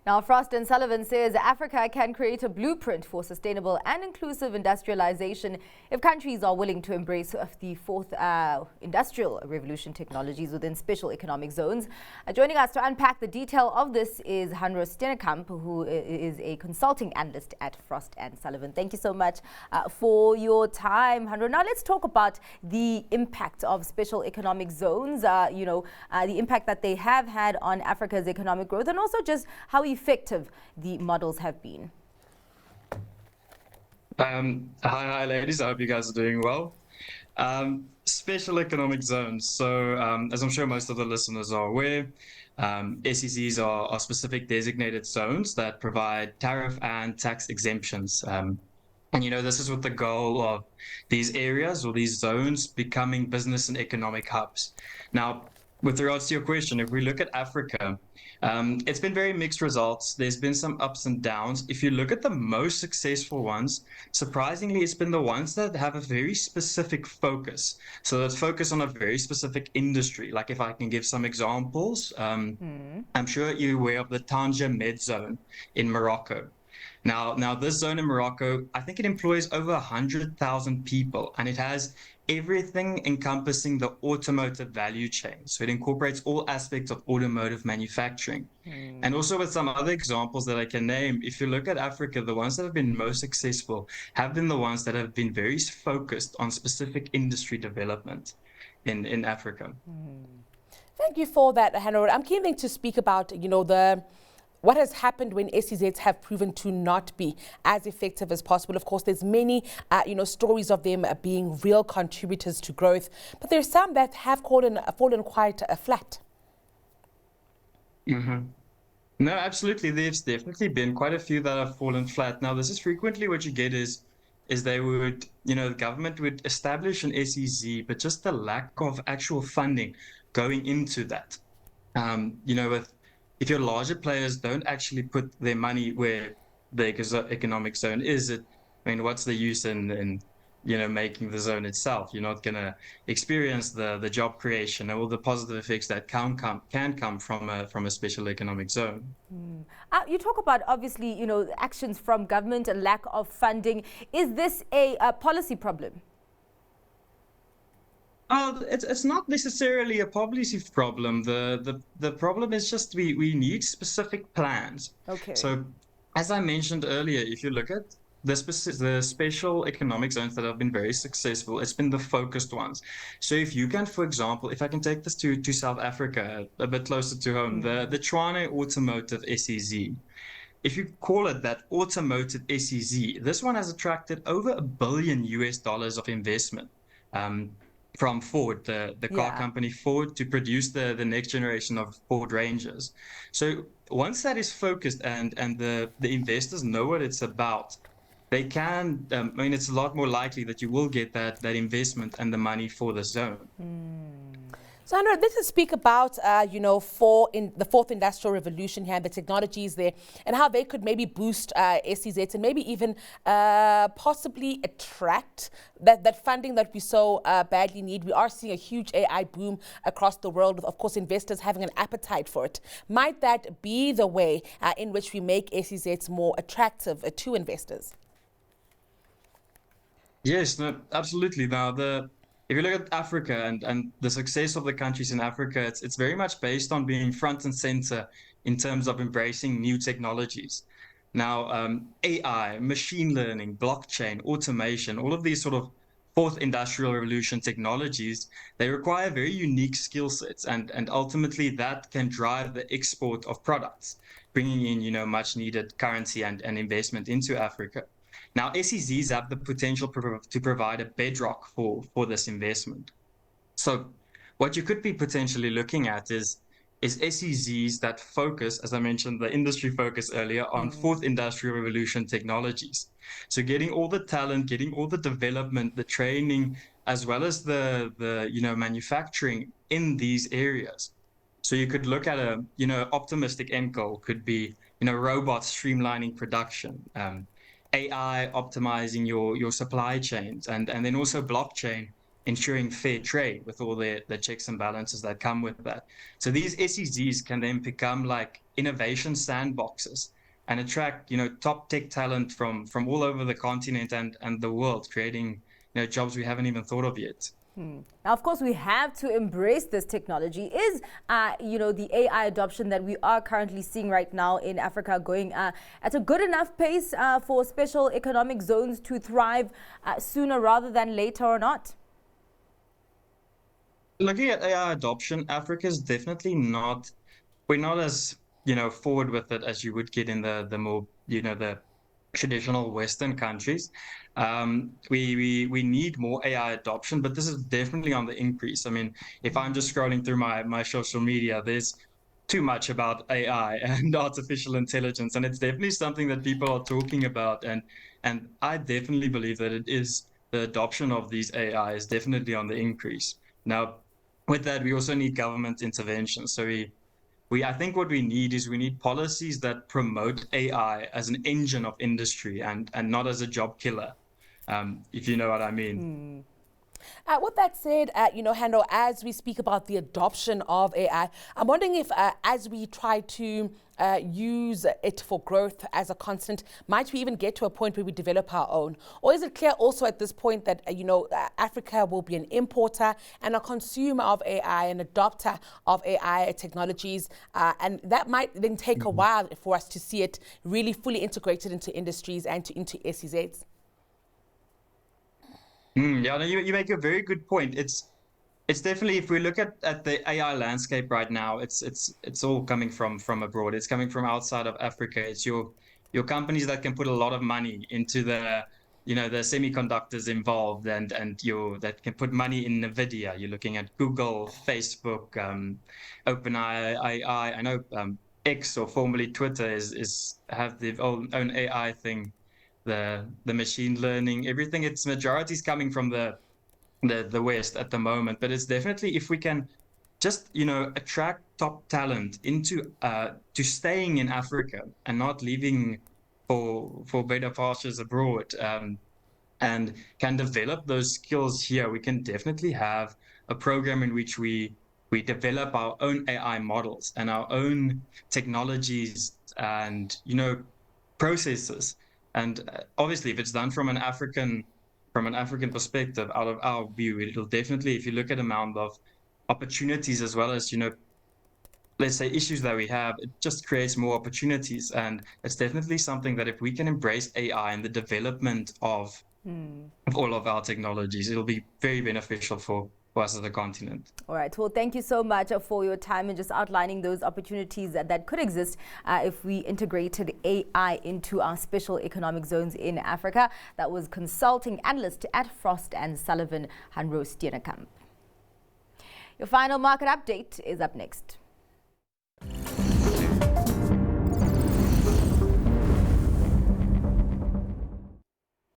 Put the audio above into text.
Now, Frost and Sullivan says Africa can create a blueprint for sustainable and inclusive industrialization if countries are willing to embrace the fourth industrial revolution technologies within special economic zones. Joining us to unpack the detail of this is Hannro Steenekamp, who is a consulting analyst at Frost and Sullivan. Thank you so much for your time, Hannro. Now, let's talk about the impact of special economic zones, the impact that they have had on Africa's economic growth, and also just how effective the models have been. Hi, ladies. I hope you guys are doing well. Special economic zones. So, as I'm sure most of the listeners are aware, SEZs are specific designated zones that provide tariff and tax exemptions. And, this is with the goal of these areas or these zones becoming business and economic hubs. Now, with regards to your question, if we look at Africa, it's been very mixed results. There's been some ups and downs. If you look at the most successful ones, surprisingly, it's been the ones that have a very specific focus. So that focus on a very specific industry. Like if I can give some examples, I'm sure you're aware of the Tanja Med Zone in Morocco. Now, this zone in Morocco, I think it employs over 100,000 people, and it has everything encompassing the automotive value chain. So it incorporates all aspects of automotive manufacturing. And also with some other examples that I can name, if you look at Africa, the ones that have been most successful have been the ones that have been very focused on specific industry development in Africa. Thank you for that, Hannro. I'm keen to speak about, what has happened when SEZs have proven to not be as effective as possible. Of course, there's many, stories of them being real contributors to growth, but there's some that have fallen quite flat. No, absolutely. There's definitely been quite a few that have fallen flat. Now, this is frequently what you get is they would, the government would establish an SEZ, but just the lack of actual funding going into that. If your larger players don't actually put their money where the economic zone is, what's the use in making the zone itself? You're not going to experience the job creation and all the positive effects that can come from a special economic zone. You talk about, obviously, actions from government, a lack of funding. Is this a policy problem? It's not necessarily a policy problem. The problem is just we need specific plans. Okay. So, as I mentioned earlier, if you look at the special economic zones that have been very successful, it's been the focused ones. So if you can, for example, if I can take this to South Africa, a bit closer to home, the Tshwane Automotive SEZ. If you call it that automotive SEZ, this one has attracted over $1 billion of investment. From Ford, the car company Ford, to produce the next generation of Ford Rangers. So once that is focused and the investors know what it's about, they can, it's a lot more likely that you will get that investment and the money for the zone. So, Hannro, let's speak about, the fourth industrial revolution here, and the technologies there, and how they could maybe boost SEZs and maybe even possibly attract that funding that we so badly need. We are seeing a huge AI boom across the world, with, of course, investors having an appetite for it. Might that be the way in which we make SEZs more attractive to investors? Yes, no, absolutely. Now, if you look at Africa and the success of the countries in Africa, it's very much based on being front and center in terms of embracing new technologies. Now, AI, machine learning, blockchain, automation, all of these sort of fourth industrial revolution technologies, they require very unique skill sets, and ultimately that can drive the export of products, bringing in, much needed currency and investment into Africa. Now, SEZs have the potential to provide a bedrock for this investment. So what you could be potentially looking at is SEZs that focus, as I mentioned, the industry focus earlier, on fourth industrial revolution technologies. So getting all the talent, getting all the development, the training, as well as the manufacturing in these areas. So you could look at a, optimistic end goal could be, robots streamlining production, AI optimizing your supply chains, and then also blockchain ensuring fair trade with all the checks and balances that come with that. So these SEZs can then become like innovation sandboxes and attract, top tech talent from all over the continent and the world, creating, jobs we haven't even thought of yet. Now, of course, we have to embrace this technology. Is, the AI adoption that we are currently seeing right now in Africa going at a good enough pace for special economic zones to thrive sooner rather than later or not? Looking at AI adoption, Africa is definitely not, we're not as, forward with it as you would get in the more, the traditional Western countries. We need more AI adoption, but this is definitely on the increase. I mean, if I'm just scrolling through my social media, there's too much about AI and artificial intelligence, and it's definitely something that people are talking about. And I definitely believe that it is the adoption of these AI is definitely on the increase. Now, with that, we also need government intervention. So I think what we need policies that promote AI as an engine of industry and not as a job killer, if you know what I mean. With that said, Hannro, as we speak about the adoption of AI, I'm wondering if as we try to use it for growth as a constant, might we even get to a point where we develop our own? Or is it clear also at this point that, Africa will be an importer and a consumer of AI, an adopter of AI technologies, and that might then take a while for us to see it really fully integrated into industries and into SEZs? Yeah, no, you make a very good point. It's definitely, if we look at the AI landscape right now, it's all coming from abroad. It's coming from outside of Africa. It's your companies that can put a lot of money into the semiconductors involved and that can put money in NVIDIA. You're looking at Google, Facebook, OpenAI. I know X, or formerly Twitter, is have their own AI thing. The machine learning, everything, its majority is coming from the West at the moment. But it's definitely, if we can just attract top talent into to staying in Africa and not leaving for better pastures abroad, and can develop those skills here, we can definitely have a program in which we develop our own AI models and our own technologies and processes. And obviously, if it's done from an African perspective, out of our view, it'll definitely, if you look at the amount of opportunities as well as, let's say, issues that we have, it just creates more opportunities. And it's definitely something that if we can embrace AI and the development of all of our technologies, it'll be very beneficial for us as a continent. All right. Well, thank you so much for your time and just outlining those opportunities that could exist if we integrated AI into our special economic zones in Africa. That was consulting analyst at Frost and Sullivan, Hannro Steenekamp. Your final market update is up next.